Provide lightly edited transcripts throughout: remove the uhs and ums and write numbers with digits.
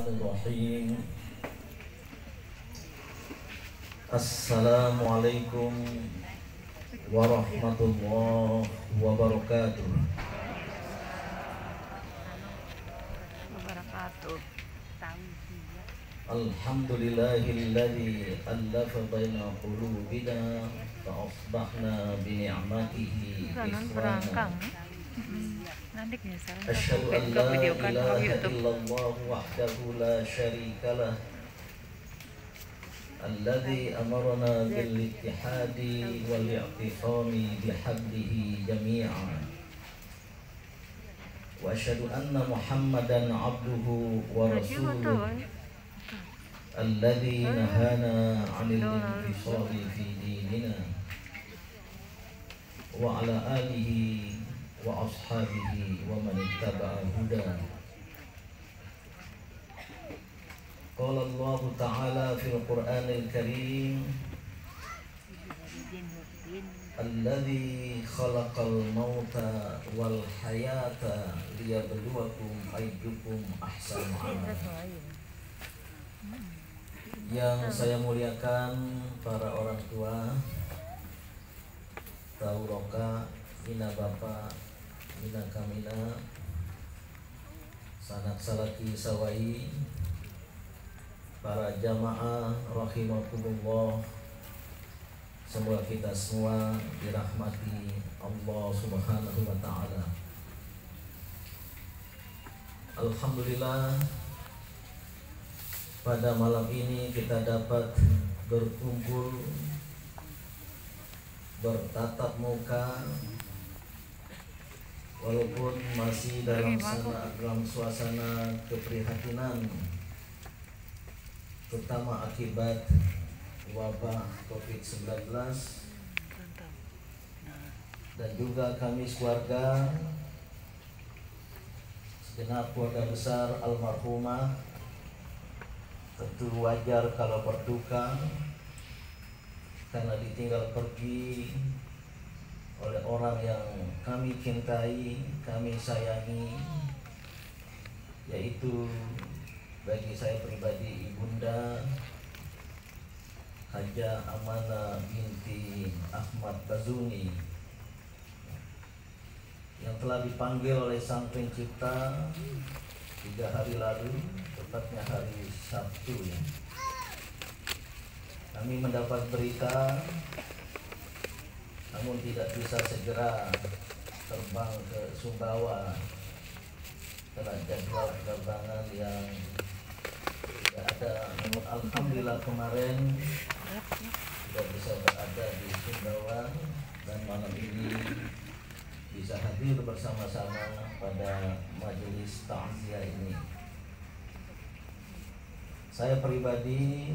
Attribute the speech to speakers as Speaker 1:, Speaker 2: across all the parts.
Speaker 1: Bismillahirrahmanirrahim. Assalamualaikum warahmatullahi wabarakatuh. Alhamdulillahilladzi allafa baina qulubina fa asbahna bi ni'matihi ikhwana. Asyhadu an la ilaha illallah wahdahu la syarika lah. Alladzi amarna bil ittihadi wal i'tisami bihablihi jami'an. Wa asyhadu anna Muhammadan abduhu wa rasuluh. Alladzi nahana 'anil infisali fi dinina. Wa ala alihi wa ashabihi wa man ittaba'a huda. Qala Allah Ta'ala fil Qur'anil Karim, alladzi khalaqal mauta wal hayata liyabluwakum ayyukum ahsanu amala. Yang saya muliakan para orang tua, Tauroka, Ina Bapak, Ina Kamina, Sanak Salaki Sawai, para jamaah rahimakumullah. Semoga kita semua dirahmati Allah Subhanahu wa taala. Alhamdulillah, pada malam ini kita dapat berkumpul, bertatap muka, walaupun masih dalam suasana keprihatinan, terutama akibat wabah COVID-19, dan juga kami keluarga, segenap keluarga besar almarhumah, tentu wajar kalau berduka karena ditinggal pergi oleh orang yang kami cintai, kami sayangi, yaitu bagi saya pribadi Ibunda Haja Amanah binti Ahmad Bazuni, yang telah dipanggil oleh Sang Pencipta 3 hari lalu, tepatnya hari Sabtu ya. Kami mendapat berita, namun tidak bisa segera terbang ke Sumbawa karena jadwal penerbangan yang tidak ada. Namun alhamdulillah kemarin sudah bisa berada di Sumbawa dan malam ini bisa hadir bersama-sama pada majelis takziah ini. Saya pribadi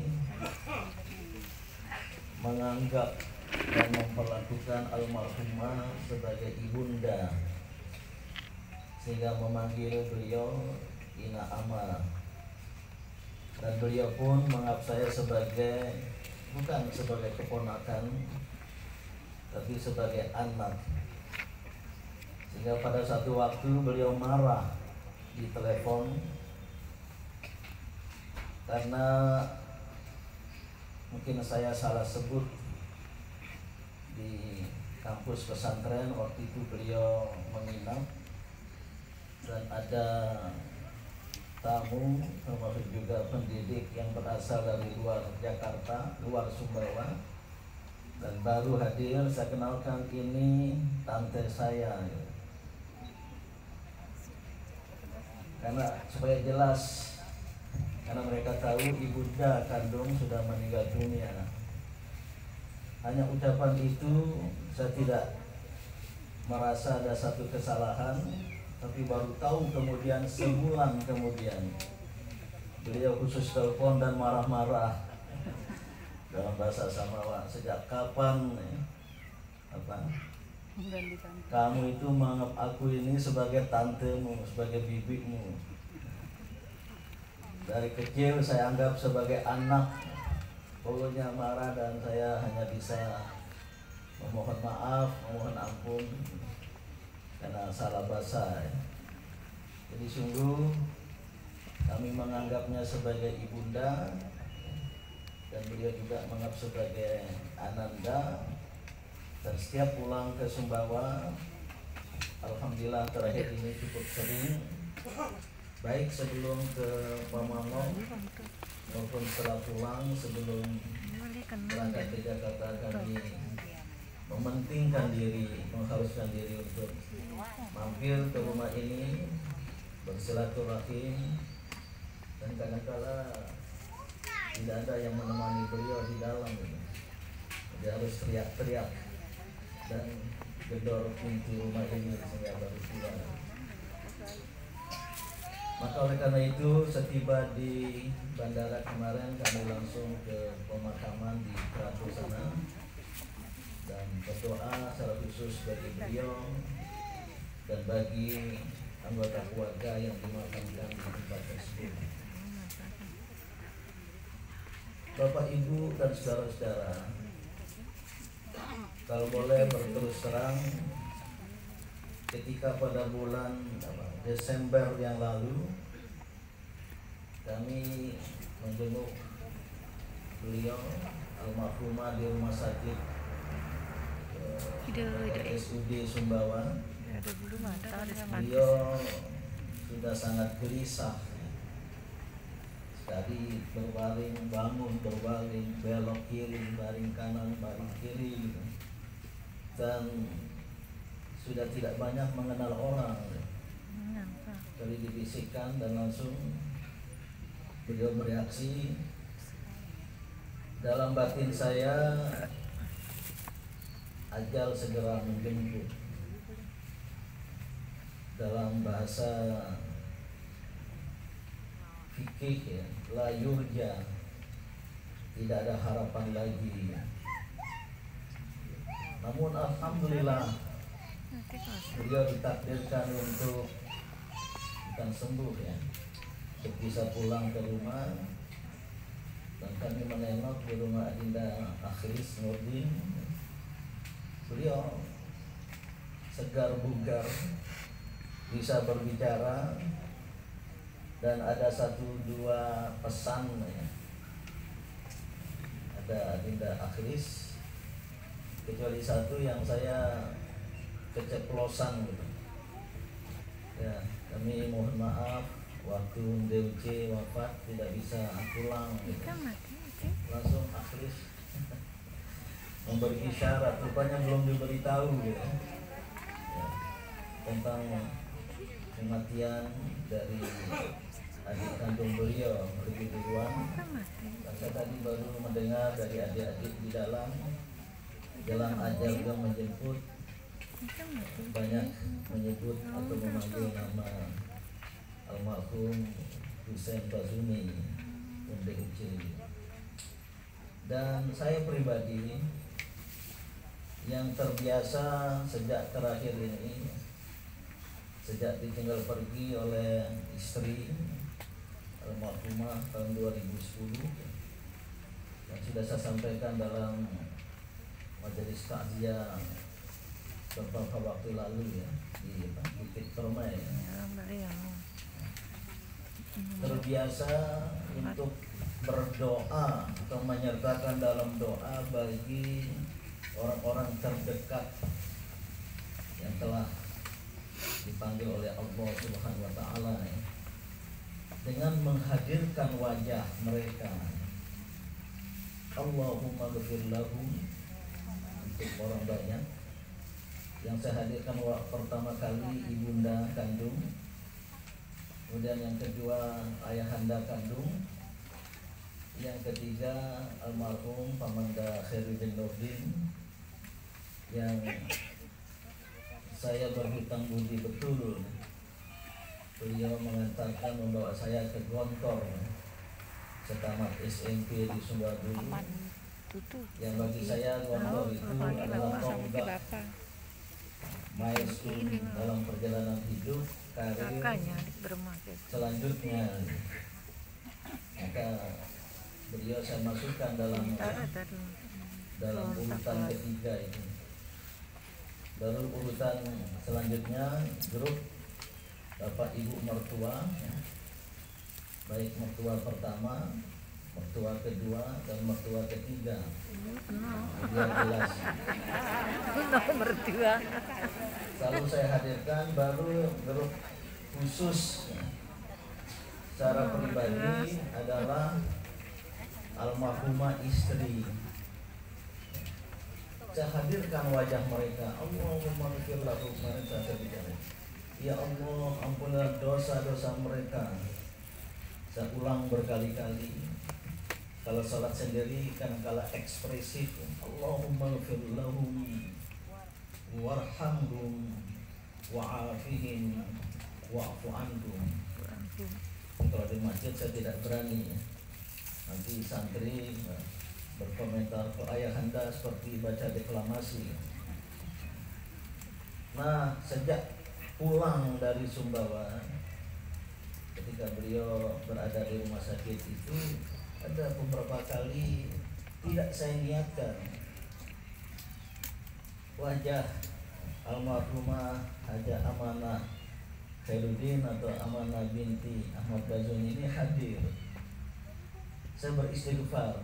Speaker 1: menganggap dan memperlakukan almarhumah sebagai ibunda, sehingga memanggil beliau Ina Ama, dan beliau pun menganggap saya sebagai, bukan sebagai keponakan, tapi sebagai anak. Sehingga pada satu waktu beliau marah di telepon karena mungkin saya salah sebut di kampus pesantren. Waktu itu beliau menginap dan ada tamu termasuk juga pendidik yang berasal dari luar Jakarta, luar Sumbawa, dan baru hadir. Saya kenalkan, ini tante saya, karena supaya jelas, karena mereka tahu ibunda kandung sudah meninggal dunia. Hanya ucapan itu, saya tidak merasa ada satu kesalahan, tapi baru tahu kemudian sebulan kemudian beliau khusus telepon dan marah-marah dalam bahasa Samawa. Sejak kapan kamu itu menganggap aku ini sebagai tantemu, sebagai bibimu? Dari kecil saya anggap sebagai anak. Pokoknya marah dan saya hanya bisa memohon maaf, memohon ampun karena salah bahasa ya. Jadi sungguh Kami menganggapnya sebagai ibunda dan beliau juga menganggap sebagai ananda. Dan setiap pulang ke Sumbawa, alhamdulillah terakhir ini cukup sering, baik sebelum ke Pamanong maupun setelah pulang sebelum berangkat ke Jakarta, kami mementingkan diri, mengharuskan diri untuk mampir ke rumah ini, bersilaturahim, dan kadang-kala tidak ada yang menemani beliau di dalam ini. Dia harus teriak-teriak dan gedor pintu rumah ini sehingga baru keluar. Maka oleh karena itu setiba di bandara kemarin kami langsung ke pemakaman di Kerapu sana dan berdoa secara khusus bagi beliau dan bagi anggota keluarga yang dimakamkan di tempat tersebut. Bapak, Ibu, dan saudara-saudara, kalau boleh berterus terang, ketika pada bulan Desember yang lalu kami menjenguk beliau almarhumah di rumah sakit RSUD Sumbawa. Beliau sudah sangat gelisah sekali, berbaring bangun, berbaring belok kiri, baring kanan, baring kiri, dan sudah tidak banyak mengenal orang. Kali dibisikkan dan langsung beliau bereaksi, dalam batin saya ajal segera menjemput. Dalam bahasa fikih ya, la yurja, tidak ada harapan lagi. Namun alhamdulillah beliau ditakdirkan untuk bukan sembuh ya, untuk bisa pulang ke rumah, dan kami menengok di rumah Adinda Akhris Nurdin. Beliau segar bugar, bisa berbicara, dan ada 1-2 pesan ya. Ada Adinda Akhris, kecuali satu yang saya keceplosan gitu. Ya, kami mohon maaf waktu DUC wafat tidak bisa pulang gitu. Langsung Akhris memberi isyarat, rupanya belum diberitahu gitu ya, tentang kematian dari adik kandung beliau lebih duluan. Saya tadi baru mendengar dari adik-adik di dalam ajal yang menjemput, banyak menyebut atau memanggil nama almarhum Husain Bazuni DUC. Dan saya pribadi yang terbiasa sejak terakhir ini, sejak ditinggal pergi oleh istri almarhumah tahun 2010, yang sudah saya sampaikan dalam majelis takziah beberapa waktu lalu ya di Bukit Permai. Terbiasa untuk berdoa atau menyertakan dalam doa bagi orang-orang terdekat yang telah dipanggil oleh Allah Subhanahu wa taala ya, dengan menghadirkan wajah mereka. Allahumma ghfir lahum, untuk orang banyak. Yang saya hadirkan pertama kali ibunda kandung, kemudian yang kedua ayahanda kandung, yang ketiga almarhum Pamanda Khairuddin Nurdin, yang saya berhutang budi betul. Beliau mengantarkan, membawa saya ke Gontor, setamat SMP di Sumbawa dulu. Yang bagi saya Gontor itu adalah tonggak milestone dalam perjalanan hidup, karir selanjutnya. Maka beliau saya masukkan dalam urutan ketiga itu. Baru urutan selanjutnya grup Bapak Ibu mertua ya. baik mertua pertama, mertua kedua, dan mertua ketiga. Biar jelas.
Speaker 2: Mertua.
Speaker 1: Selalu saya hadirkan baru grup khusus secara pribadi adalah almarhumah istri. Saya hadirkan wajah mereka. Allahumma ghfir lahu, kemarin saya bicara. Ya Allah, ampunilah dosa-dosa mereka. Saya ulang berkali-kali. Kalau sholat sendiri kadang-kala ekspresif. Allahumma ghfir lahum warhamhum wa'afihim wa'fu anhum. Kalau di masjid saya tidak berani. Nanti santri berkomentar ke ayahanda seperti baca deklamasi. Nah, sejak pulang dari Sumbawa, ketika beliau berada di rumah sakit itu, ada beberapa kali tidak saya niatkan wajah almarhumah Haja Amanah Khairuddin atau Amanah binti Ahmad Bazun ini hadir. Saya beristighfar,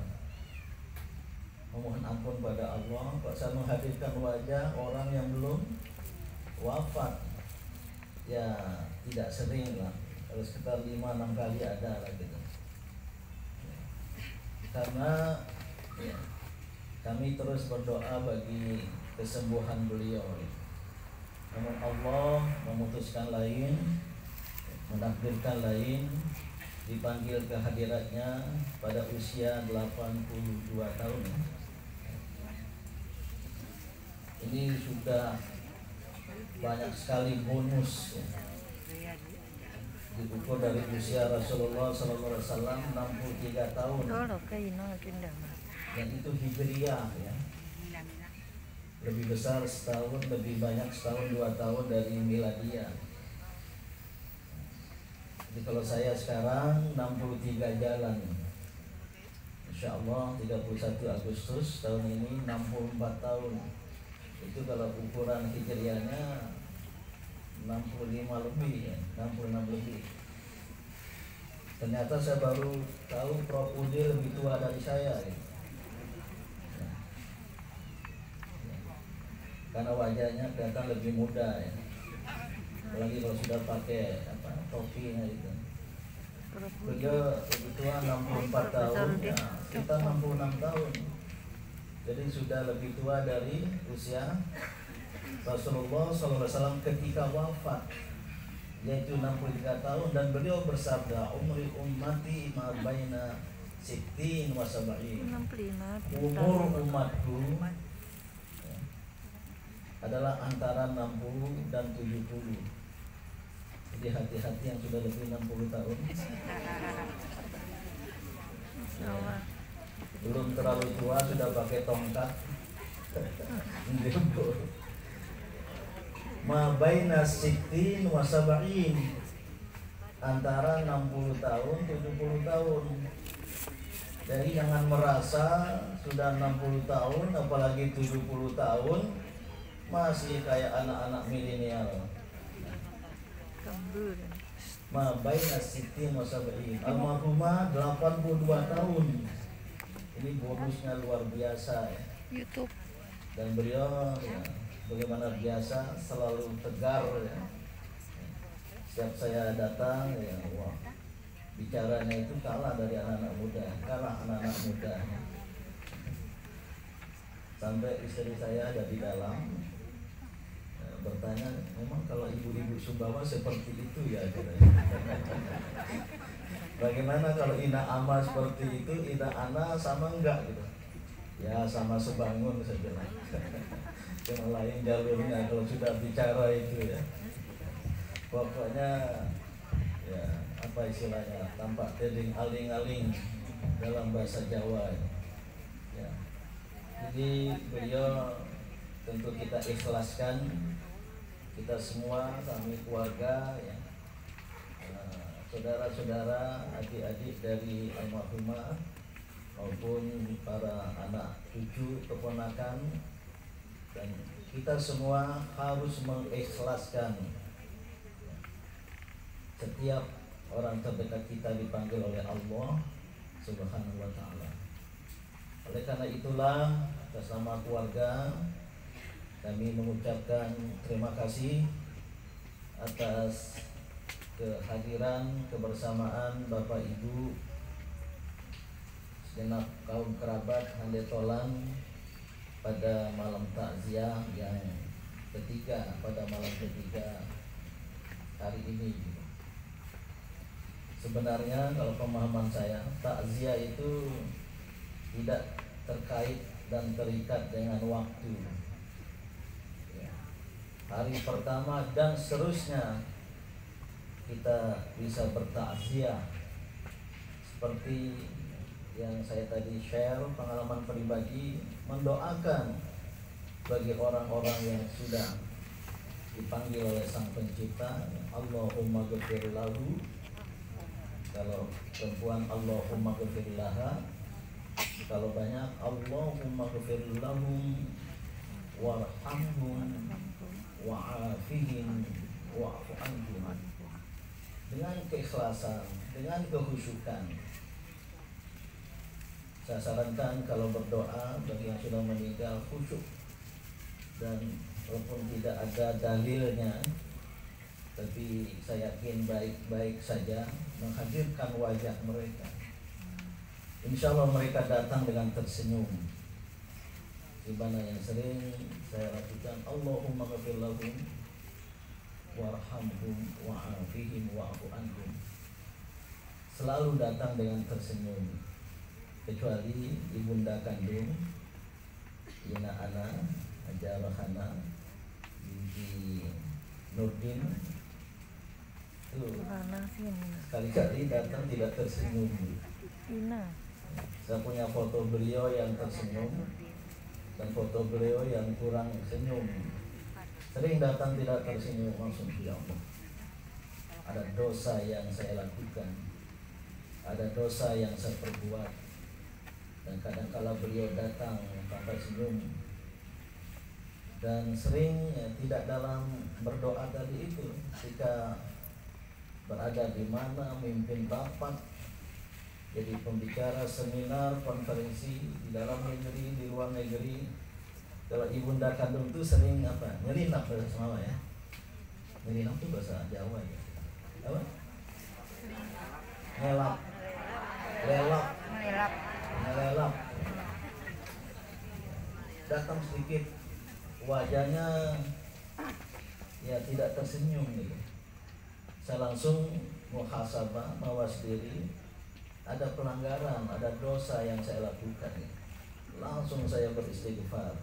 Speaker 1: memohon ampun pada Allah, Pak, saya menghadirkan wajah orang yang belum wafat. Ya tidak sering lah, kalau sekitar 5-6 kali ada lah gitu. Karena ya, kami terus berdoa bagi kesembuhan beliau. Namun Allah memutuskan lain, menakdirkan lain, dipanggil ke hadiratnya pada usia 82 tahun. Ini sudah banyak sekali bonus ya. Diukur dari usia Rasulullah SAW 63 tahun. Dan itu hijriah ya. Lebih besar setahun, lebih banyak setahun 2 tahun dari miladiah. Jadi kalau saya sekarang 63 jalan, Insya Allah 31 Agustus tahun ini 64 tahun. Itu kalau ukuran hijriahnya 65 lebih ya, 66 lebih. Ternyata saya baru tahu Prof. Udil lebih tua dari saya ya. Karena wajahnya kelihatan lebih muda ya. Apalagi kalau sudah pakai topinya itu. Beliau lebih tua 64 tahun ya, kita 66 tahun. Jadi sudah lebih tua dari usia Rasulullah SAW ketika wafat, yaitu 63 tahun. Dan beliau bersabda, umri ummati ma baina sittin wa sab'in. Umur umatku adalah antara 60 dan 70. Jadi hati-hati yang sudah lebih 60 tahun. Ya. Belum terlalu tua sudah pakai tongkat. Ma baina sittin wa sab'in, antara 60 tahun 70 tahun. Jadi jangan merasa sudah 60 tahun apalagi 70 tahun masih kayak anak-anak milenial. Ma baina sittin wa sab'in. Almarhumah 82 tahun. Ini bonusnya luar biasa ya.
Speaker 2: YouTube.
Speaker 1: Dan beliau ya, bagaimana biasa selalu tegar ya. Setiap saya datang ya, wah, bicaranya itu kalah dari anak-anak muda, kalah anak-anak muda. Sampai istri saya ada di dalam bertanya, memang kalau ibu-ibu Sumbawa seperti itu ya katanya. Bagaimana kalau Ina Ama seperti itu, Ina Ana sama enggak gitu? Ya sama sebangun saja lah. Yang lain jalurnya kalau sudah bicara itu ya. Pokoknya ya apa istilahnya, tampak teding aling-aling dalam bahasa Jawa ya. Jadi beliau tentu kita ikhlaskan, kita semua, kami keluarga ya, saudara-saudara, adik-adik dari almarhumah maupun para anak cucu keponakan, dan kita semua harus mengikhlaskan setiap orang terdekat kita dipanggil oleh Allah Subhanahu wa Ta'ala. Oleh karena itulah, atas nama keluarga kami mengucapkan terima kasih atas kehadiran kebersamaan Bapak Ibu segenap kaum kerabat Handetolan pada malam takziah yang ketiga, pada malam ketiga hari ini. Sebenarnya kalau pemahaman saya, takziah itu tidak terkait dan terikat dengan waktu. Hari pertama dan seterusnya kita bisa bertakziah, seperti yang saya tadi share pengalaman pribadi, mendoakan bagi orang-orang yang sudah dipanggil oleh Sang Pencipta. Allahumma ghfir lahu, kalau perempuan Allahumma ghfir laha, kalau banyak Allahumma ghfir lahum warhamhum wa'afihim wa'fu anhum. Dengan keikhlasan, dengan kehusukan, saya sarankan kalau berdoa bagi yang sudah meninggal khusyuk, dan walaupun tidak ada dalilnya, tapi saya yakin baik-baik saja menghadirkan wajah mereka. Insya Allah mereka datang dengan tersenyum. Di mana yang sering saya lakukan, Allahumma ghfir lahum warhamhum wa'afihim wa'fu anhum, selalu datang dengan tersenyum, kecuali ibunda kandung Ina Ana Haja Rohana binti Nurdin itu sekali-kali datang tidak tersenyum. Saya punya foto beliau yang tersenyum dan foto beliau yang kurang senyum. Sering datang tidak tersenyum, langsung ya Allah, ada dosa yang saya lakukan, ada dosa yang saya perbuat. Dan kadang-kala beliau datang tanpa senyum, dan sering tidak dalam berdoa tadi itu. Ketika berada di mana, memimpin rapat, jadi pembicara seminar, konferensi di dalam negeri, di luar negeri, kalau ibunda kandung itu sering nyelinap bahasa Jawa ya. Nyelinap itu bahasa Jawa ya. Apa? Ngelap. Lelap. Ngelelap. Datang sedikit, wajahnya ya tidak tersenyum gitu. Saya langsung muhasabah, mawas diri, ada pelanggaran, ada dosa yang saya lakukan gitu. Langsung saya beristighfar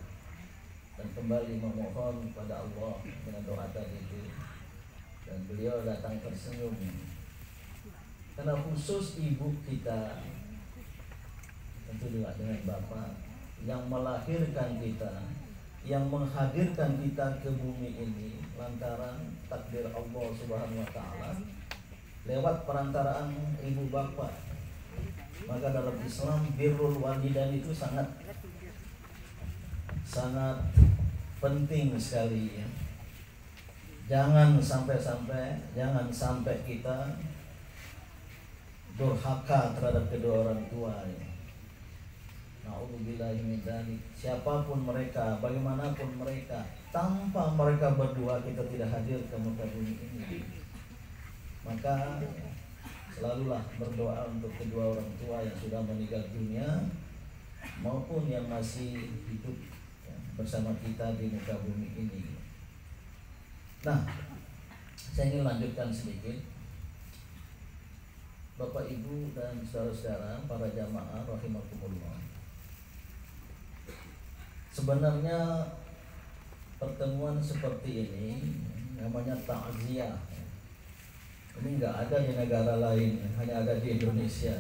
Speaker 1: dan kembali memohon kepada Allah dengan doa tadi itu. Dan beliau datang tersenyum, karena khusus ibu kita, tentu juga dengan bapak yang melahirkan kita, yang menghadirkan kita ke bumi ini lantaran takdir Allah Subhanahu wa Ta'ala lewat perantaraan ibu bapak. Maka dalam Islam birrul walidain itu sangat penting sekali ya. Jangan sampai kita durhaka terhadap kedua orang tua ya. Na'udzubillahi min dzalik. Siapapun mereka, bagaimanapun mereka, tanpa mereka berdua kita tidak hadir ke muka bumi ini. Maka selalulah berdoa untuk kedua orang tua yang sudah meninggal dunia maupun yang masih hidup ya, bersama kita di muka bumi ini. Nah, saya ingin lanjutkan sedikit. Bapak Ibu dan saudara-saudara para jamaah rahimakumullah. Sebenarnya pertemuan seperti ini namanya takziah. Ini enggak ada di negara lain, hanya ada di Indonesia.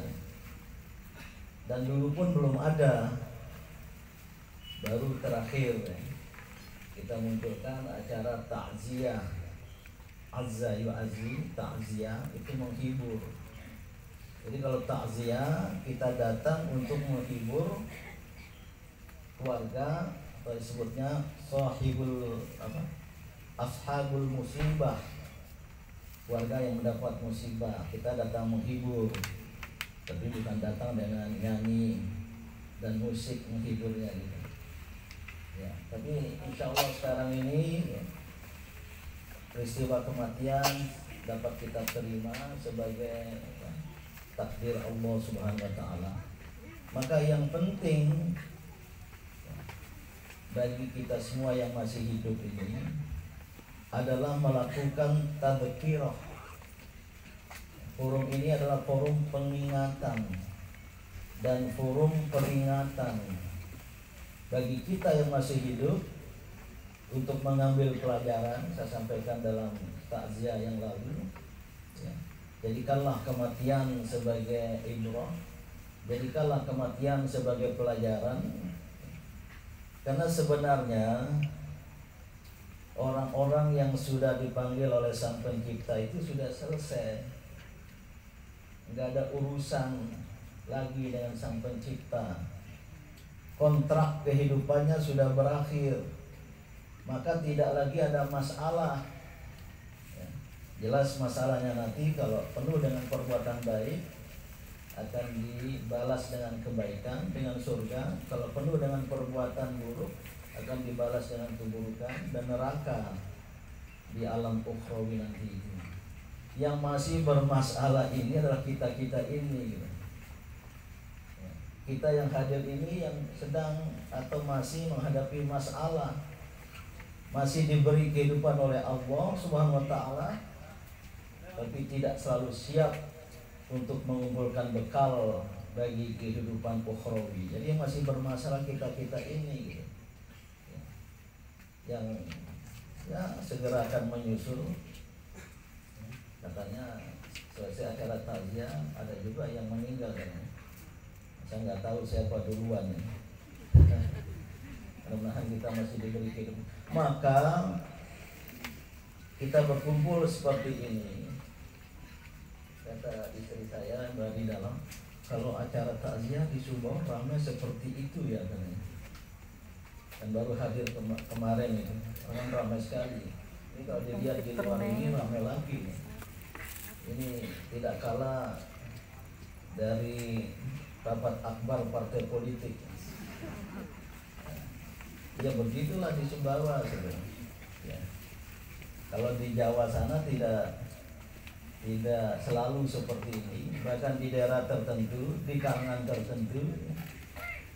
Speaker 1: Dan dulu pun belum ada. Baru terakhir kita munculkan acara takziah. Azza wa azzi, takziah itu menghibur. Jadi kalau takziah kita datang untuk menghibur keluarga, atau disebutnya ashabul musibah, keluarga yang mendapat musibah, kita datang menghibur, tapi bukan datang dengan nyanyi dan musik menghiburnya gitu. Ya, tapi insya Allah sekarang ini ya, peristiwa kematian dapat kita terima sebagai takdir Allah Subhanahu wa taala. Maka yang penting bagi kita semua yang masih hidup ini adalah melakukan tadzkirah. Forum ini adalah forum pengingatan dan forum peringatan bagi kita yang masih hidup untuk mengambil pelajaran. Saya sampaikan dalam takziah yang lalu ya. Jadikanlah kematian sebagai ibrah, jadikanlah kematian sebagai pelajaran. Karena sebenarnya orang-orang yang sudah dipanggil oleh Sang Pencipta itu sudah selesai, nggak ada urusan lagi dengan Sang Pencipta. Kontrak kehidupannya sudah berakhir, maka tidak lagi ada masalah ya. Jelas masalahnya nanti kalau penuh dengan perbuatan baik akan dibalas dengan kebaikan, dengan surga. Kalau penuh dengan perbuatan buruk akan dibalas dengan keburukan dan neraka di alam ukhrawi nanti itu. Yang masih bermasalah ini adalah kita-kita ini gitu. Kita yang hadir ini yang sedang atau masih menghadapi masalah, masih diberi kehidupan oleh Allah Subhanahu wa taala, tapi tidak selalu siap untuk mengumpulkan bekal bagi kehidupan ukhrawi. Jadi yang masih bermasalah kita-kita ini gitu. Yang ya segera akan menyusul. Katanya selesai acara takziah ada juga yang meninggal kan. Saya nggak tahu siapa duluan ya. Mudah-mudahan kita masih diberi kehidupan. Maka kita berkumpul seperti ini. Kata istri saya yang berada di dalam, kalau acara takziah di Subang ramai seperti itu ya katanya. Dan baru hadir kemarin itu, orang ramai sekali. Ini kalau dilihat di luar ini ramai lagi. Ini tidak kalah dari rapat akbar partai politik. Ya begitulah di Sumbawa sebenarnya. Ya. Kalau di Jawa sana tidak selalu seperti ini. Bahkan di daerah tertentu, di kalangan tertentu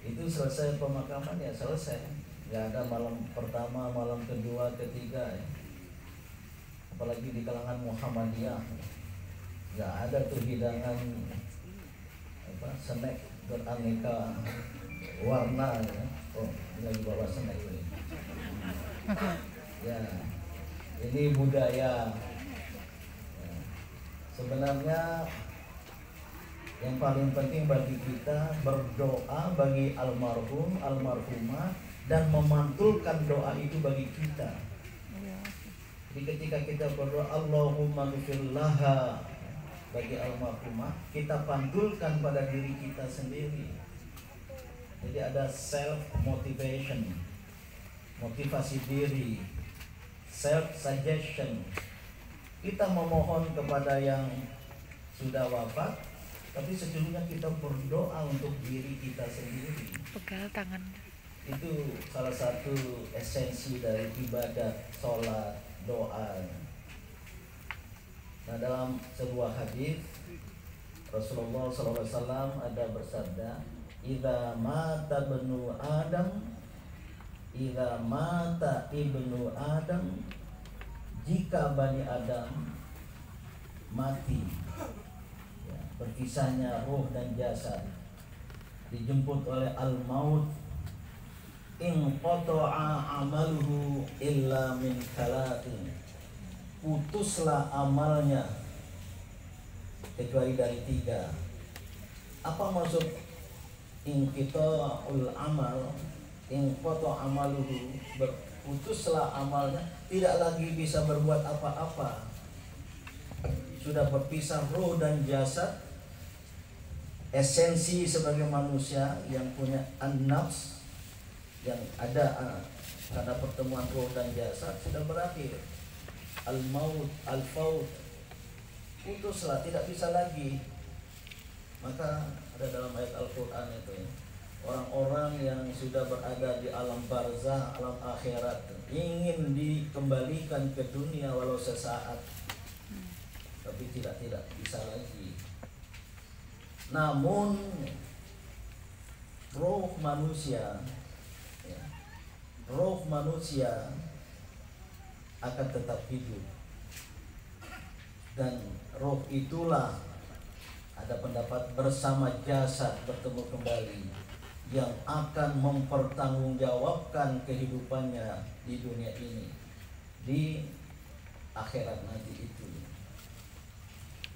Speaker 1: itu selesai pemakaman ya selesai. Gak ada malam pertama, malam kedua, ketiga ya. Apalagi di kalangan Muhammadiyah gak ada tuh hidangan snack beraneka warna ya. Oh, ini lagi bawa snack ini. Ya, ini budaya. Ya. Sebenarnya yang paling penting bagi kita berdoa bagi almarhum, almarhumah dan memantulkan doa itu bagi kita. Jadi ketika kita berdoa Allahumma ghfirlaha bagi almarhumah, kita pantulkan pada diri kita sendiri. Jadi ada self motivation, motivasi diri, self suggestion. Kita memohon kepada yang sudah wafat, tapi sejujurnya kita berdoa untuk diri kita sendiri.
Speaker 2: Pegal tangan.
Speaker 1: Itu salah satu esensi dari ibadat, sholat, doa. Nah, dalam sebuah hadis Rasulullah SAW ada bersabda, "Idza mata ibnu Adam, jika Bani Adam mati, ya, berpisahnya ruh dan jasad, dijemput oleh al-maut, in qata'a amaluhu illa min thalatin, putuslah amalnya kecuali dari 3. Apa maksud inqita'ul amal? Inqata amaluhu, berputuslah amalnya, tidak lagi bisa berbuat apa-apa, sudah berpisah roh dan jasad. Esensi sebagai manusia yang punya an-nafs, yang ada karena pertemuan roh dan jasad sudah berakhir. Al-maut, al-faut, putuslah, tidak bisa lagi. Maka ada dalam ayat Al-Quran itu ya, orang-orang yang sudah berada di alam barzah, alam akhirat, ingin dikembalikan ke dunia walau sesaat, tapi tidak bisa lagi. Namun roh manusia ya, roh manusia akan tetap hidup, dan roh itulah, ada pendapat, bersama jasad bertemu kembali, yang akan mempertanggungjawabkan kehidupannya di dunia ini, di akhirat nanti itu.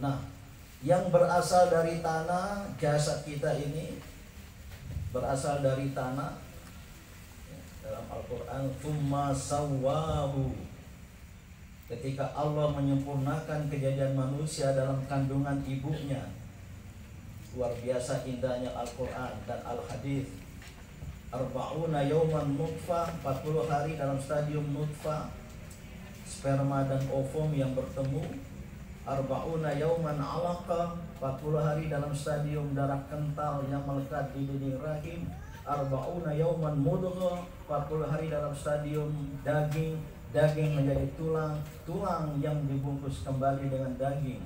Speaker 1: Nah, yang berasal dari tanah, jasad kita ini berasal dari tanah. Dalam Al-Quran, "Tsumma sawwahu", ketika Allah menyempurnakan kejadian manusia dalam kandungan ibunya. Luar biasa indahnya Al-Quran dan Al-Hadis. Arba'una yawman nutfah, 40 hari dalam stadium nutfah, sperma dan ovum yang bertemu. Arba'una yawman alaqah, 40 hari dalam stadium darah kental yang melekat di dinding rahim. Arba'una yawman mudghah, 40 hari dalam stadium daging, daging menjadi tulang, tulang yang dibungkus kembali dengan daging.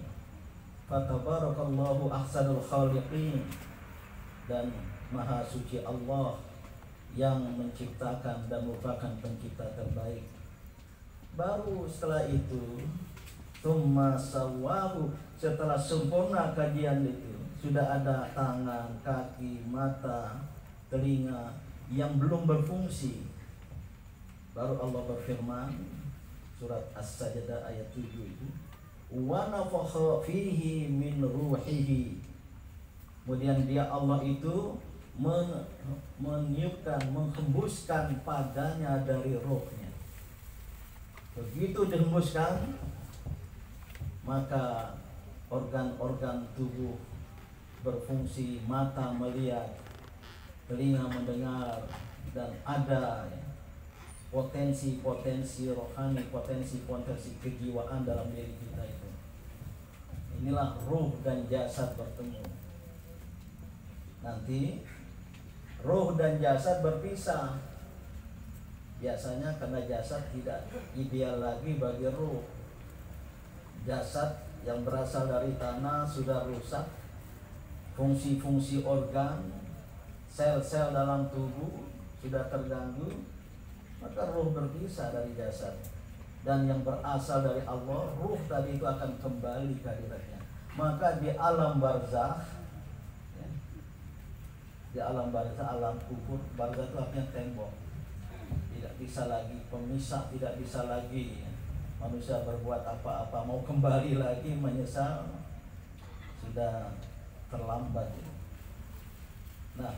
Speaker 1: Fatabarakallahu ahsanul khaliqin, dan maha suci Allah yang menciptakan dan merupakan pencipta terbaik. Baru setelah itu, tsumma sawwahu, setelah sempurna kajian itu, sudah ada tangan, kaki, mata, telinga yang belum berfungsi. Baru Allah berfirman, surat As-Sajdah ayat 7 itu, wa nafakha fihi min ruhihi. Kemudian dia Allah itu meniupkan, menghembuskan padanya dari rohnya. Begitu dihembuskan, maka organ-organ tubuh berfungsi, mata melihat, telinga mendengar, dan ada potensi-potensi rohani, potensi-potensi kejiwaan dalam diri kita itu. Inilah ruh dan jasad bertemu. Nanti ruh dan jasad berpisah. Biasanya karena jasad tidak ideal lagi bagi ruh. Jasad yang berasal dari tanah sudah rusak, fungsi-fungsi organ, sel-sel dalam tubuh sudah terganggu, maka ruh berpisah dari jasad. Dan yang berasal dari Allah, ruh tadi itu akan kembali ke hadiratnya. Maka di alam barzakh ya, di alam barzakh, alam kubur, barzakh itu artinya tembok, tidak bisa lagi pemisah, tidak bisa lagi ya, manusia berbuat apa-apa, mau kembali lagi menyesal sudah terlambat ya. Nah,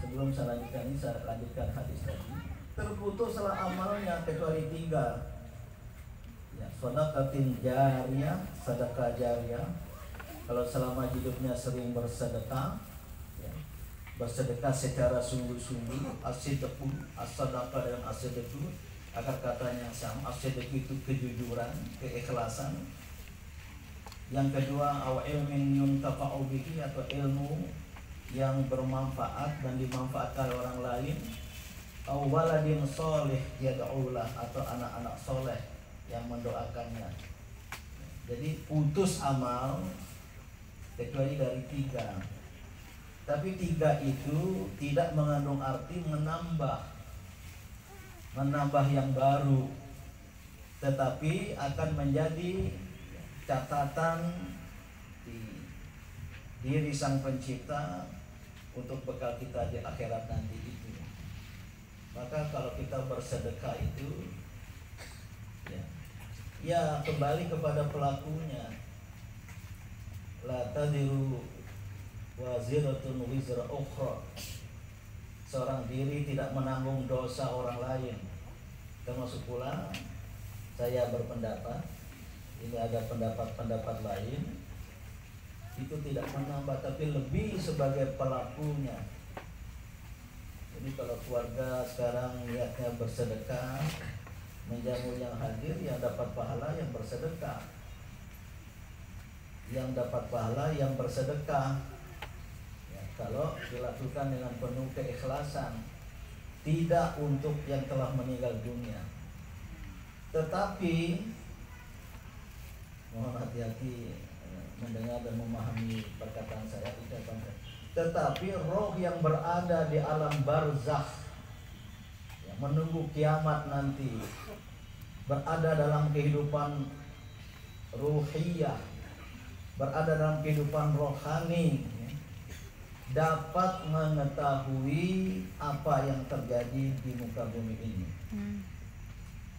Speaker 1: sebelum saya lanjutkan ini, saya lanjutkan hadis tadi. Terputuslah amalnya kecuali 3 ya, sedekatin jariyah, sedekah jariyah. Kalau selama hidupnya sering bersedekah ya, bersedekah secara sungguh-sungguh, as-sidqu, as-sadaqah dan as-sidqu, akar katanya sama. As-sidqu itu kejujuran, keikhlasan. Yang kedua, aw ilmin yuntafa'u bihi, atau ilmu yang bermanfaat dan dimanfaatkan orang lain. Waladin soleh yad'ulah, atau anak-anak soleh yang mendoakannya. Jadi putus amal kecuali dari 3. Tapi 3 itu tidak mengandung arti menambah yang baru, tetapi akan menjadi catatan di diri Sang Pencipta untuk bekal kita di akhirat nanti itu. Maka kalau kita bersedekah itu ya kembali kepada pelakunya. La tadiru waziratun wizra ukhra. Seorang diri tidak menanggung dosa orang lain. Termasuk pula saya berpendapat, ini ada pendapat lain, itu tidak menambah tapi lebih sebagai pelakunya. Jadi kalau keluarga sekarang niatnya bersedekah, menjamu yang hadir, yang dapat pahala yang bersedekah. yang dapat pahala yang bersedekah ya, kalau dilakukan dengan penuh keikhlasan, tidak untuk yang telah meninggal dunia. Tetapi mohon hati-hati mendengar dan memahami perkataan saya, ucapan saya. Tetapi roh yang berada di alam barzakh ya, menunggu kiamat nanti, berada dalam kehidupan ruhiyah, berada dalam kehidupan rohani ya, dapat mengetahui apa yang terjadi di muka bumi ini.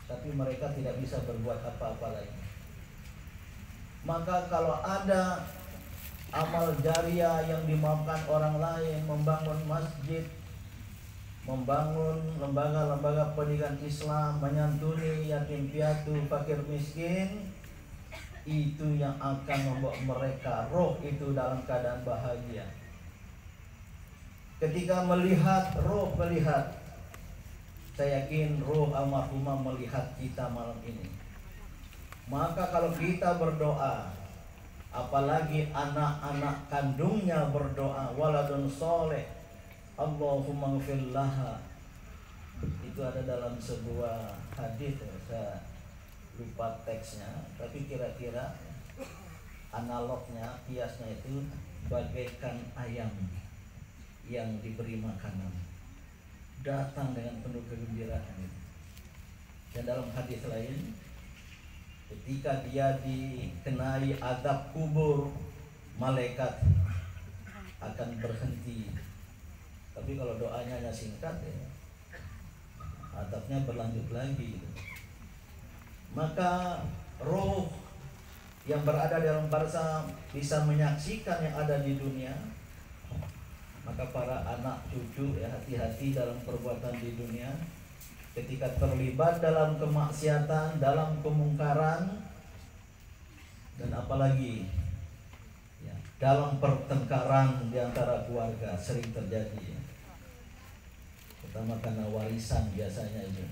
Speaker 1: Tapi mereka tidak bisa berbuat apa-apa lagi. Maka kalau ada amal jariah yang dimaafkan orang lain, membangun masjid, membangun lembaga-lembaga pendidikan Islam, menyantuni yatim piatu, fakir miskin, itu yang akan membawa mereka roh itu dalam keadaan bahagia. Ketika melihat roh, saya yakin roh almarhumah melihat kita malam ini. Maka kalau kita berdoa, apalagi anak-anak kandungnya berdoa, waladun soleh, Allahumma ghfir laha. Itu ada dalam sebuah hadis, saya lupa teksnya, tapi kira-kira analognya, kiasnya itu bagaikan ayam yang diberi makanan, datang dengan penuh kegembiraan. Dan dalam hadis lain, ketika dia dikenai azab kubur, malaikat akan berhenti. Tapi kalau doanya hanya singkat ya, azabnya berlanjut lagi. Maka roh yang berada dalam barzakh bisa menyaksikan yang ada di dunia. Maka para anak cucu ya, hati-hati dalam perbuatan di dunia. Ketika terlibat dalam kemaksiatan, dalam kemungkaran, dan apalagi ya, dalam pertengkaran di antara keluarga sering terjadi ya. Pertama karena warisan biasanya itu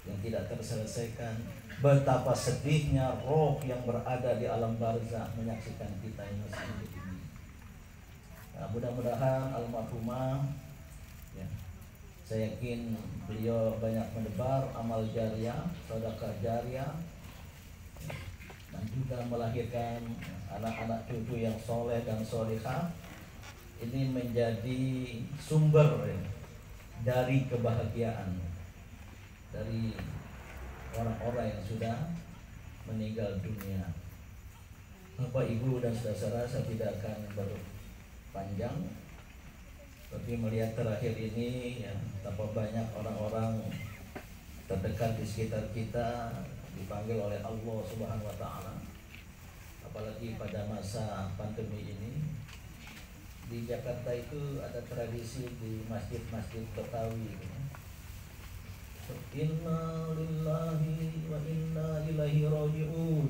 Speaker 1: yang tidak terselesaikan. Betapa sedihnya roh yang berada di alam barzakh menyaksikan kita yang masih hidup ini. Nah, mudah-mudahan almarhumah ya, saya yakin beliau banyak menebar amal jariah, sedekah jariah, dan juga melahirkan anak-anak cucu yang soleh dan solehah. Ini menjadi sumber ya, dari kebahagiaan dari orang-orang yang sudah meninggal dunia. Bapak, Ibu, dan saudara, saya tidak akan berpanjang. Tapi melihat terakhir ini ya, betapa banyak orang-orang terdekat di sekitar kita dipanggil oleh Allah Subhanahu wa taala. Apalagi pada masa pandemi ini. Di Jakarta itu ada tradisi di masjid-masjid Betawi gitu. Inna lillahi wa inna ilaihi raji'un.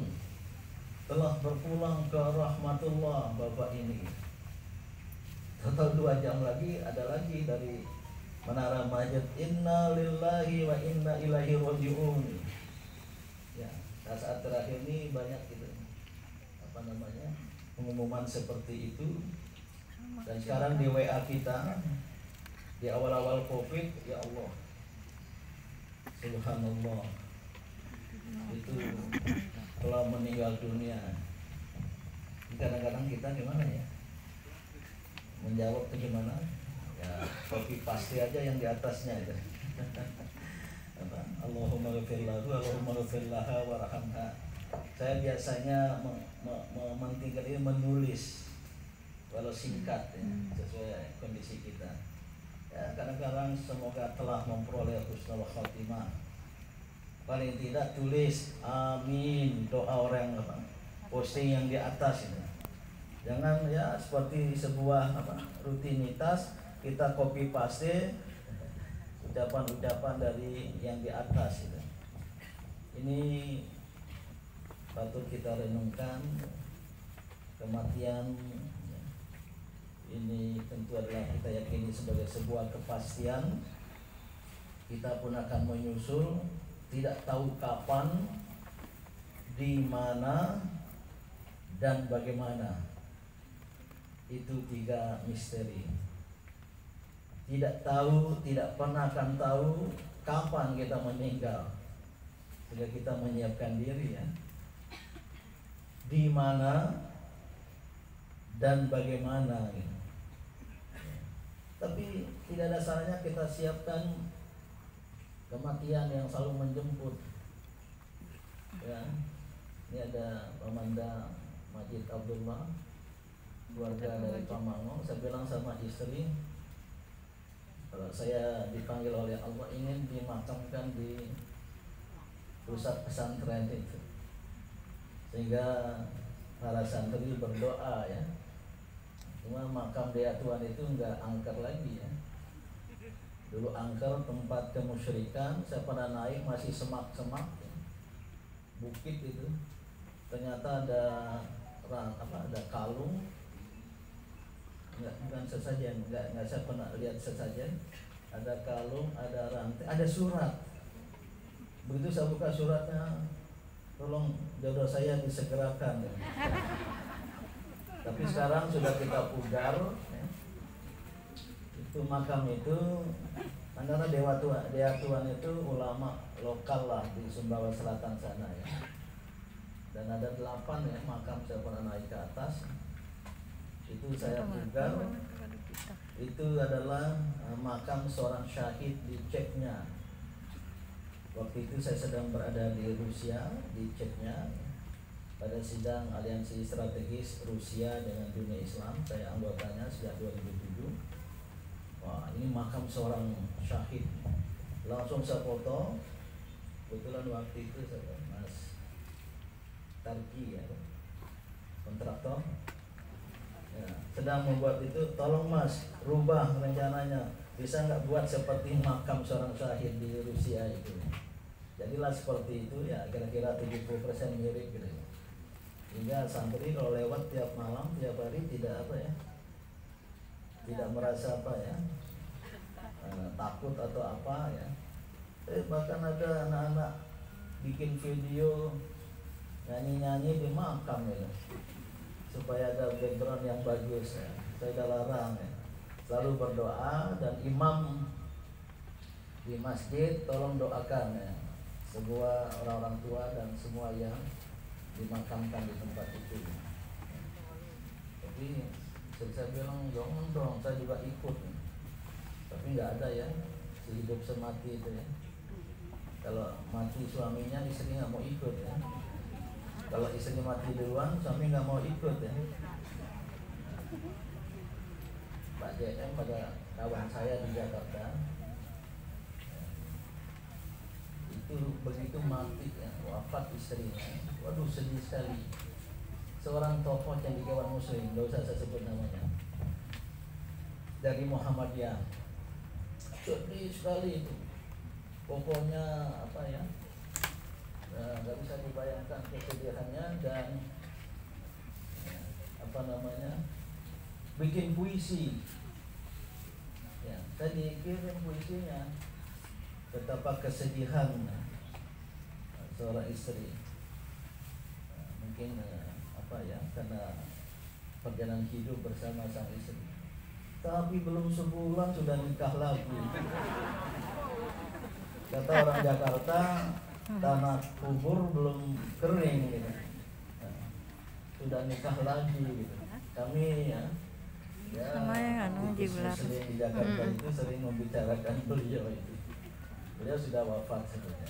Speaker 1: Telah berpulang ke rahmatullah Bapak ini. Total 2 jam lagi ada lagi dari Menara Masjid, inna lillahi wa inna ilaihi raji'un. Ya, saat terakhir ini banyak gitu, pengumuman seperti itu. Dan sekarang di WA kita di awal-awal Covid, ya Allah, subhanallah, itu telah meninggal dunia. Kadang-kadang kita gimana ya? Menjawab itu gimana? Ya, copy paste aja yang di atasnya itu. Allahumma ghfir lahu, Allahumma ghfir laha warhamha. Saya biasanya mementingkan ini menulis walau singkat ya, sesuai kondisi kita. Ya, kadang-kadang semoga telah memperoleh husnul khotimah. Paling tidak tulis amin, doa orang posting yang di atas itu. Jangan ya seperti sebuah rutinitas kita copy paste ucapan-ucapan dari yang di atas itu. Ini patut kita renungkan. Kematian ini tentu adalah kita yakini sebagai sebuah kepastian. Kita pun akan menyusul, tidak tahu kapan, di mana, dan bagaimana. Itu 3 misteri. Tidak tahu, tidak pernah akan tahu kapan kita meninggal. Sehingga kita menyiapkan diri ya. Di mana dan bagaimana gitu. Tapi tidak ada salahnya kita siapkan kematian yang selalu menjemput. Ya. Ini ada Pamanda Majid Abdullah, keluarga dari Pamango. Saya bilang sama istri, kalau saya dipanggil oleh Allah ingin dimakamkan di pusat pesantren itu, sehingga para santri berdoa ya. Cuma makam Dea Tuan itu enggak angker lagi ya. Dulu angker tempat kemusyrikan, saya pernah naik masih semak-semak ya. Bukit itu. Ternyata ada ada kalung. Bukan sesajen, enggak saya pernah lihat sesajen. Ada kalung, ada rantai, ada surat. Begitu saya buka suratnya, tolong jodoh saya disegerakan ya. Tapi sekarang sudah kita pugar ya. Itu makam itu antara Dea Tuan itu ulama lokal lah di Sumbawa Selatan sana ya. Dan ada 8 ya makam, saya pernah naik ke atas. Itu saya pugar. Itu adalah makam seorang syahid di Chechnya. Waktu itu saya sedang berada di Rusia, di Chechnya, pada sidang aliansi strategis Rusia dengan dunia Islam. Saya anggotanya sejak 2007. Wah, ini makam seorang syahid. Langsung saya foto. Kebetulan waktu itu saya Mas Tarki ya, kontraktor ya, sedang membuat itu. Tolong Mas, rubah rencananya, bisa nggak buat seperti makam seorang syahid di Rusia itu. Jadilah seperti itu ya, kira-kira 70% mirip gitu. Hingga santri kalau lewat tiap malam, tiap hari tidak tidak merasa takut atau apa ya. Bahkan ada anak-anak bikin video nyanyi-nyanyi di makam ya, supaya ada background yang bagus ya. Saya udah larang ya. Selalu berdoa, dan imam di masjid tolong doakan ya, semua orang-orang tua dan semua yang dimakamkan di tempat itu. Tapi saya bilang jangan dong, saya juga ikut. Tapi nggak ada ya, sehidup semati itu ya. Kalau mati suaminya, istri nggak mau ikut ya. Kalau istri mati duluan, suami nggak mau ikut ya. Pak JM pada kawan saya di Jakarta, itu begitu mati ya, wafat istrinya. Waduh, sedih sekali. Seorang tokoh cendekiawan muslim, nggak usah saya sebut namanya, dari Muhammadiyah. Sedih sekali itu. Pokoknya nggak bisa dibayangkan kesedihannya. Dan bikin puisi ya, saya dikirim puisinya, betapa kesedihan seorang istri. Mungkin karena perjalanan hidup bersama sang istri, tapi belum sebulan sudah nikah lagi. Kata orang Jakarta, tanah kubur belum kering gitu. Sudah nikah lagi gitu. Kami ya muslim di Jakarta itu sering membicarakan beliau itu. Beliau sudah wafat sebenarnya.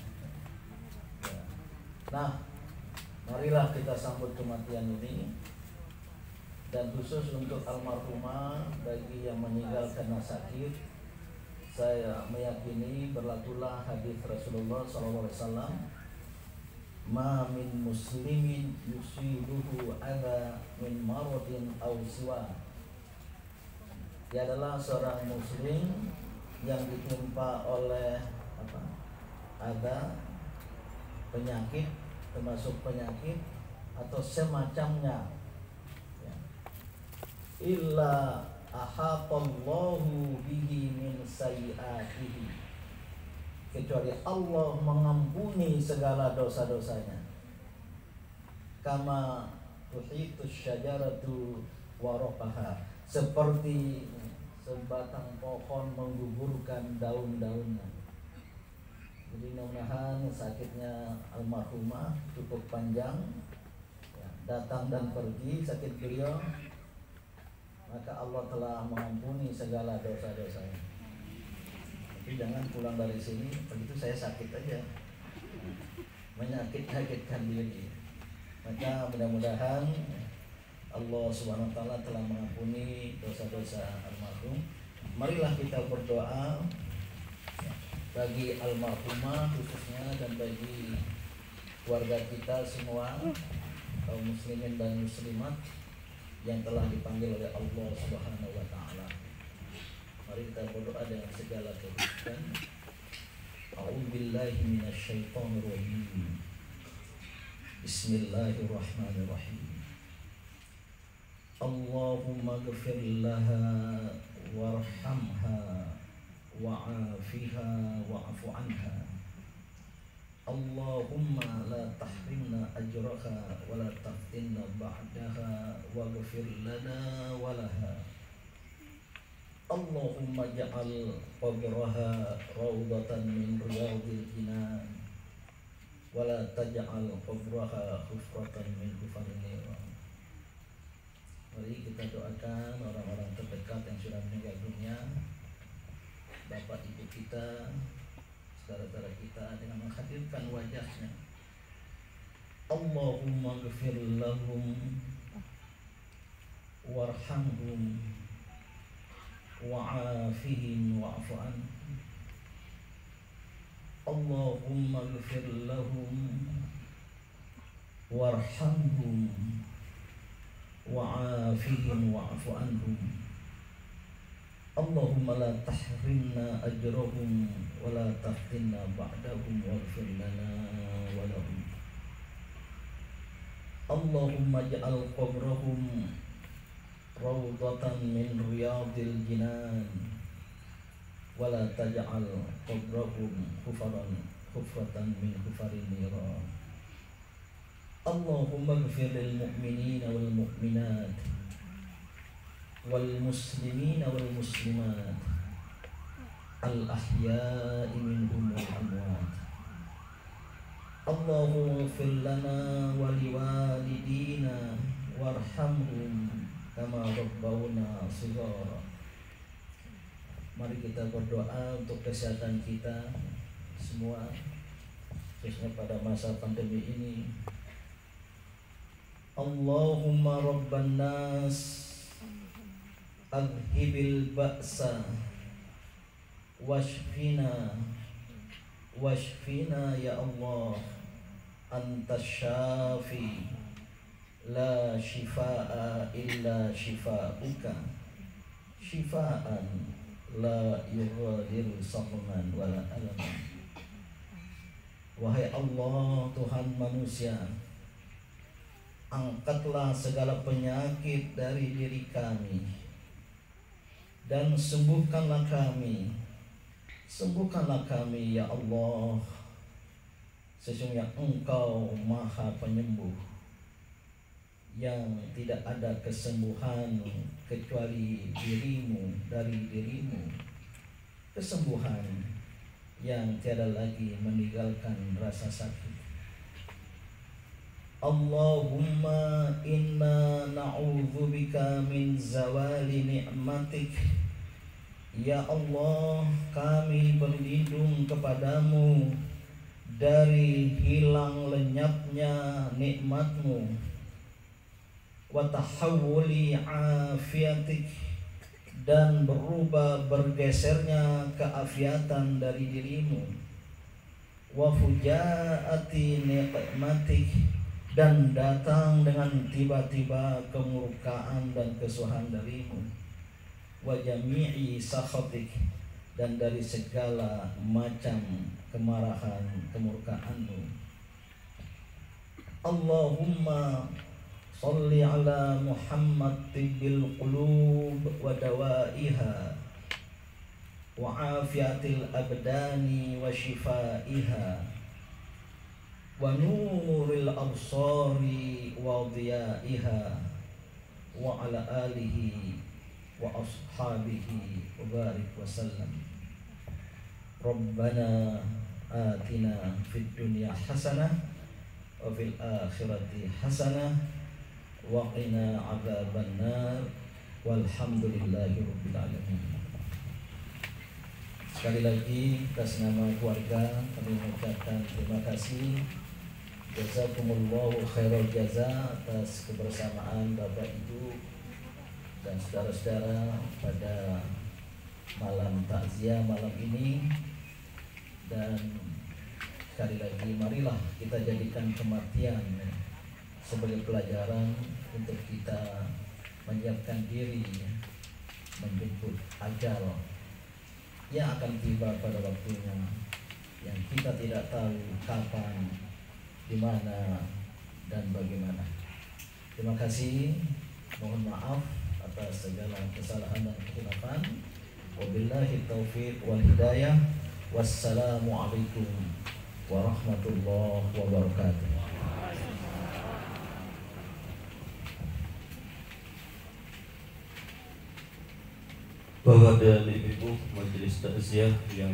Speaker 1: Ya. Nah, marilah kita sambut kematian ini. Dan khusus untuk almarhumah, bagi yang meninggal karena sakit, saya meyakini berlakulah hadis Rasulullah SAW, ma min muslimin yusibuhu adha min maradin aw siwa. Dia adalah seorang muslim yang ditimpa oleh ada penyakit, termasuk penyakit atau semacamnya ya. Illa ahatallahu bihi min sayyi'atihi, kecuali Allah mengampuni segala dosa-dosanya. Kama tuhitus syajaratu waraqaha, seperti sebatang pohon menggugurkan daun-daunnya. Jadi mudah-mudahan sakitnya almarhumah cukup panjang, ya, datang dan pergi sakit beliau, maka Allah telah mengampuni segala dosa-dosanya. Tapi jangan pulang dari sini begitu saya sakit aja, menyakit-nyakitkan diri. Maka mudah-mudahan Allah Subhanahu wa taala telah mengampuni dosa-dosa almarhum. Marilah kita berdoa bagi almarhumah khususnya dan bagi keluarga kita semua, kaum muslimin dan muslimat yang telah dipanggil oleh Allah Subhanahu wa taala. Mari kita berdoa dengan segala kebutuhan. A'udzubillahi minasyaitonir rajim. Bismillahirrahmanirrahim. Allahumma ghfir laha warhamha wa'afiha wa'fu anha. Allahumma la tahrimna ajraha wa la taftinna ba'daha waghfir lana wa laha. Allahumma ja'al qabraha rawdatan min riyadil jinan wa la taj'al qabraha hufratan min hufarin niran. Mari kita doakan orang-orang terdekat yang sudah meninggal dunia, bapak ibu kita, saudara-saudara kita, dengan menghadirkan wajahnya. Allahumma ghfir lahum warhamhum wa'afihim wa'fu anhum. Allahumma ghfir lahum warhamhum wa'afihim wa'fu anhum. Allahumma la tahrimna ajrahum wa la taftinna ba'dahum waghfir lana wa lahum. Allahumma ja'al qabrahum rawdatan min riyadil jinan wa la taj'al qabrahum hufratan min hufarin niran. Allahumma ighfir lil mu'minina wal mu'minat wal muslimina wal muslimat al ahya'i minhum wal amwat. Allahumma ighfir lana wa liwalidina warhamhum kama rabbawna shighara. Mari kita berdoa untuk kesehatan kita semua, khususnya pada masa pandemi ini. Allahumma rabban nas adhibil ba'sa washfina ya Allah, anta syafi la shifaa illa shifauka shifaan la yughadiru saqman wala alaman. Wahai Allah, Tuhan manusia, angkatlah segala penyakit dari diri kami dan sembuhkanlah kami ya Allah. Sesungguhnya Engkau Maha Penyembuh, yang tidak ada kesembuhan kecuali dari dirimu, kesembuhan yang tiada lagi meninggalkan rasa sakit. Allahumma inna na'udzubika min zawali ni'matik. Ya Allah, kami berlindung kepadamu dari hilang lenyapnya nikmatmu, wa tahawuli afiatik, dan berubah bergesernya keafiatan dari dirimu, wa fujaati niqmatik, dan datang dengan tiba-tiba kemurkaan dan kesusahan darimu, wa jami'i sakhatik, dan dari segala macam kemarahan kemurkaanmu. Allahumma salli ala Muhammad tibbil qulub wa dawaiha wa afiatil abdani wa shifaiha wa nuril absari wa dhiyaiha wa ala alihi wa ashabihi wa barik wa sallam. Rabbana atina fid dunya hasanah wa fil akhirati hasanah wa qina adzabannar walhamdulillahi rabbil alamin. Sekali lagi atas nama keluarga kami mengucapkan terima kasih. Jazakumullahu khairal jaza atas kebersamaan Bapak Ibu dan saudara-saudara pada malam takziah malam ini. Dan sekali lagi marilah kita jadikan kematian sebagai pelajaran untuk kita menyiapkan diri menjemput ajal yang akan tiba pada waktunya, yang kita tidak tahu kapan, di mana, dan bagaimana. Terima kasih, mohon maaf atas segala kesalahan dan kekhilafan. Wabillahi taufiq wal hidayah. Wassalamualaikum warahmatullahi wabarakatuh.
Speaker 2: Bapak dan Ibu majelis takziah yang